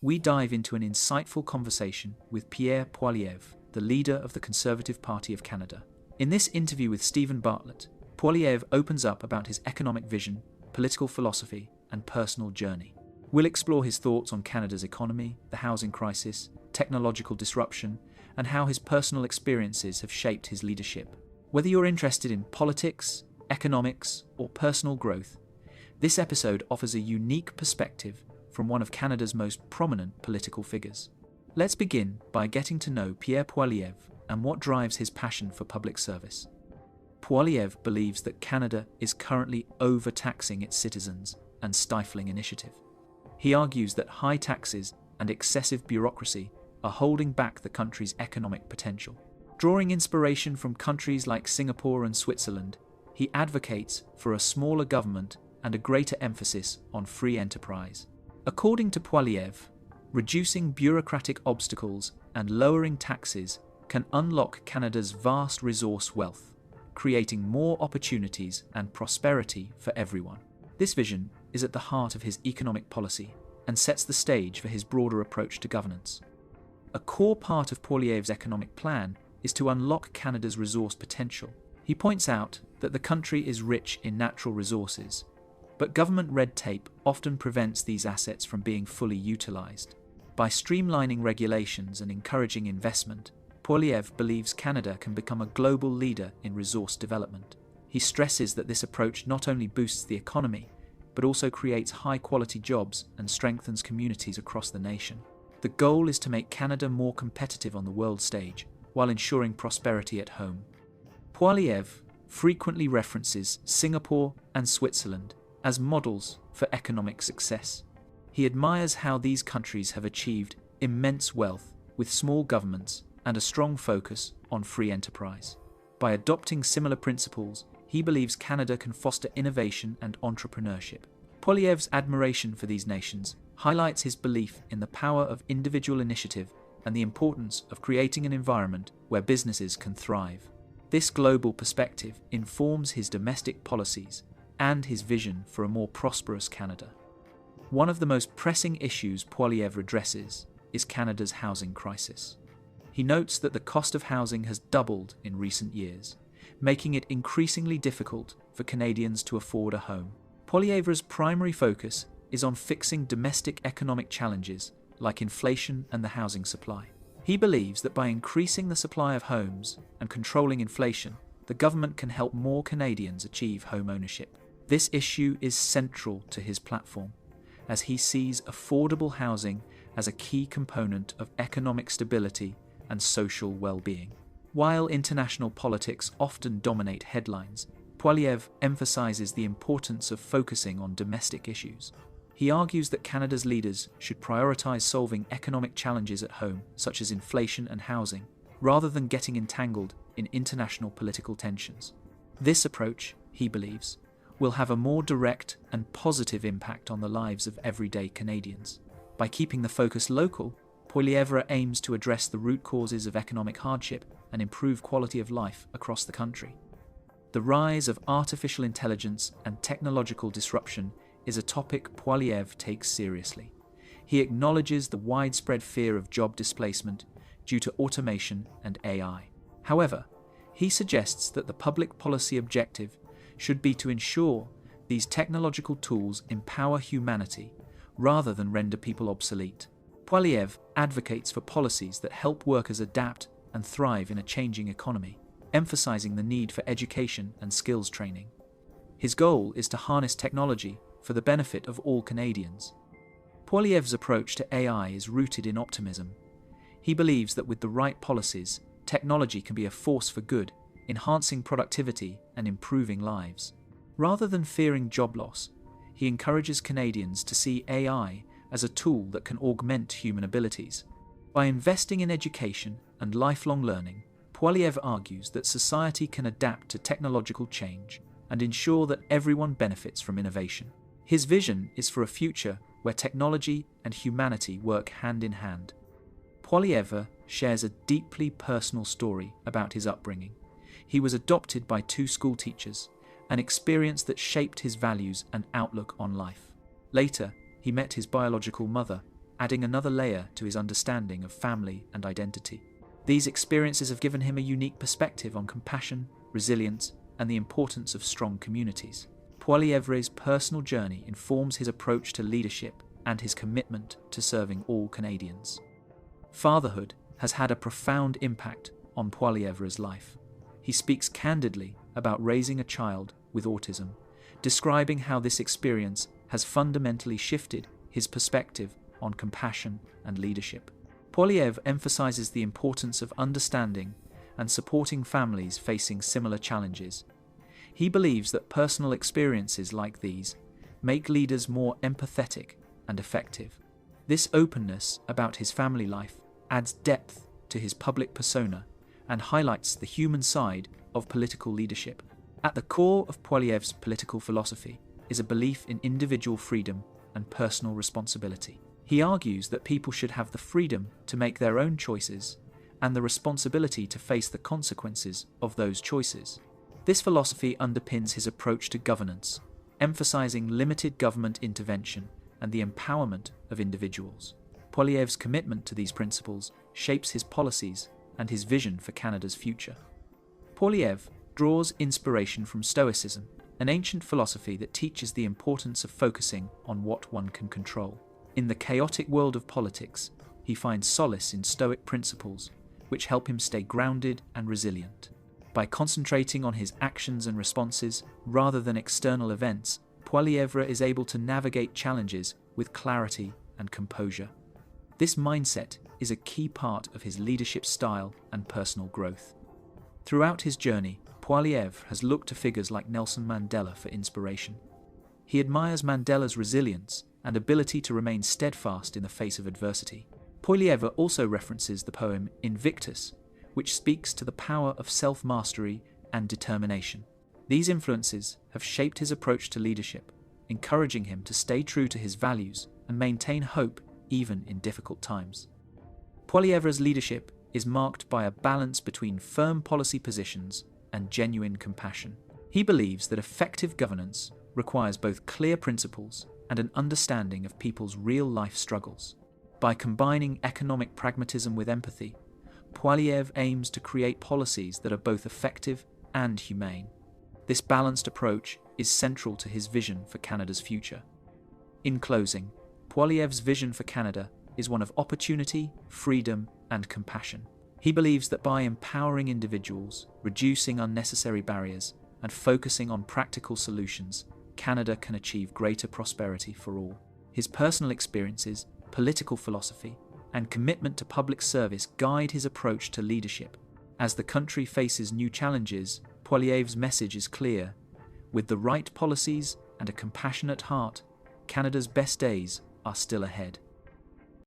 We dive into an insightful conversation with Pierre Poilievre, the leader of the Conservative Party of Canada. In this interview with Steven Bartlett, Poilievre opens up about his economic vision, political philosophy, and personal journey. We'll explore his thoughts on Canada's economy, the housing crisis, technological disruption, and how his personal experiences have shaped his leadership. Whether you're interested in politics, economics, or personal growth, this episode offers a unique perspective from one of Canada's most prominent political figures. Let's begin by getting to know Pierre Poilievre and what drives his passion for public service. Poilievre believes that Canada is currently overtaxing its citizens and stifling initiative. He argues that high taxes and excessive bureaucracy are holding back the country's economic potential. Drawing inspiration from countries like Singapore and Switzerland, he advocates for a smaller government and a greater emphasis on free enterprise. According to Poilievre, reducing bureaucratic obstacles and lowering taxes can unlock Canada's vast resource wealth, creating more opportunities and prosperity for everyone. This vision is at the heart of his economic policy and sets the stage for his broader approach to governance. A core part of Poilievre's economic plan is to unlock Canada's resource potential. He points out that the country is rich in natural resources, but government red tape often prevents these assets from being fully utilised. By streamlining regulations and encouraging investment, Poilievre believes Canada can become a global leader in resource development. He stresses that this approach not only boosts the economy, but also creates high-quality jobs and strengthens communities across the nation. The goal is to make Canada more competitive on the world stage, while ensuring prosperity at home. Poilievre frequently references Singapore and Switzerland as models for economic success. He admires how these countries have achieved immense wealth with small governments and a strong focus on free enterprise. By adopting similar principles, he believes Canada can foster innovation and entrepreneurship. Poilievre's admiration for these nations highlights his belief in the power of individual initiative and the importance of creating an environment where businesses can thrive. This global perspective informs his domestic policies and his vision for a more prosperous Canada. One of the most pressing issues Poilievre addresses is Canada's housing crisis. He notes that the cost of housing has doubled in recent years, making it increasingly difficult for Canadians to afford a home. Poilievre's primary focus is on fixing domestic economic challenges like inflation and the housing supply. He believes that by increasing the supply of homes and controlling inflation, the government can help more Canadians achieve home ownership. This issue is central to his platform, as he sees affordable housing as a key component of economic stability and social well-being. While international politics often dominate headlines, Poilievre emphasizes the importance of focusing on domestic issues. He argues that Canada's leaders should prioritize solving economic challenges at home, such as inflation and housing, rather than getting entangled in international political tensions. This approach, he believes, will have a more direct and positive impact on the lives of everyday Canadians. By keeping the focus local, Poilievre aims to address the root causes of economic hardship and improve quality of life across the country. The rise of artificial intelligence and technological disruption is a topic Poilievre takes seriously. He acknowledges the widespread fear of job displacement due to automation and AI. However, he suggests that the public policy objective should be to ensure these technological tools empower humanity rather than render people obsolete. Poilievre advocates for policies that help workers adapt and thrive in a changing economy, emphasizing the need for education and skills training. His goal is to harness technology for the benefit of all Canadians. Poilievre's approach to AI is rooted in optimism. He believes that with the right policies, technology can be a force for good, enhancing productivity and improving lives. Rather than fearing job loss, he encourages Canadians to see AI as a tool that can augment human abilities. By investing in education and lifelong learning, Poilievre argues that society can adapt to technological change and ensure that everyone benefits from innovation. His vision is for a future where technology and humanity work hand in hand. Poilievre shares a deeply personal story about his upbringing. He was adopted by 2 school teachers, an experience that shaped his values and outlook on life. Later, he met his biological mother adding another layer to his understanding of family and identity. These experiences have given him a unique perspective on compassion, resilience, and the importance of strong communities. Poilievre's personal journey informs his approach to leadership and his commitment to serving all Canadians. Fatherhood has had a profound impact on Poilievre's life. He speaks candidly about raising a child with autism, describing how this experience has fundamentally shifted his perspective on compassion and leadership. Poilievre emphasizes the importance of understanding and supporting families facing similar challenges. He believes that personal experiences like these make leaders more empathetic and effective. This openness about his family life adds depth to his public persona and highlights the human side of political leadership. At the core of Poilievre's political philosophy is a belief in individual freedom and personal responsibility. He argues that people should have the freedom to make their own choices and the responsibility to face the consequences of those choices. This philosophy underpins his approach to governance, emphasizing limited government intervention and the empowerment of individuals. Poilievre's commitment to these principles shapes his policies and his vision for Canada's future. Poilievre draws inspiration from Stoicism, an ancient philosophy that teaches the importance of focusing on what one can control. In the chaotic world of politics, he finds solace in Stoic principles, which help him stay grounded and resilient. By concentrating on his actions and responses rather than external events, Poilievre is able to navigate challenges with clarity and composure. This mindset is a key part of his leadership style and personal growth. Throughout his journey, Poilievre has looked to figures like Nelson Mandela for inspiration. He admires Mandela's resilience and ability to remain steadfast in the face of adversity. Poilievre also references the poem Invictus, which speaks to the power of self-mastery and determination. These influences have shaped his approach to leadership, encouraging him to stay true to his values and maintain hope even in difficult times. Poilievre's leadership is marked by a balance between firm policy positions and genuine compassion. He believes that effective governance requires both clear principles and an understanding of people's real-life struggles. By combining economic pragmatism with empathy, Poilievre aims to create policies that are both effective and humane. This balanced approach is central to his vision for Canada's future. In closing, Poilievre's vision for Canada is one of opportunity, freedom, and compassion. He believes that by empowering individuals, reducing unnecessary barriers, and focusing on practical solutions, Canada can achieve greater prosperity for all. His personal experiences, political philosophy, and commitment to public service guide his approach to leadership. As the country faces new challenges, Poilievre's message is clear. With the right policies and a compassionate heart, Canada's best days are still ahead.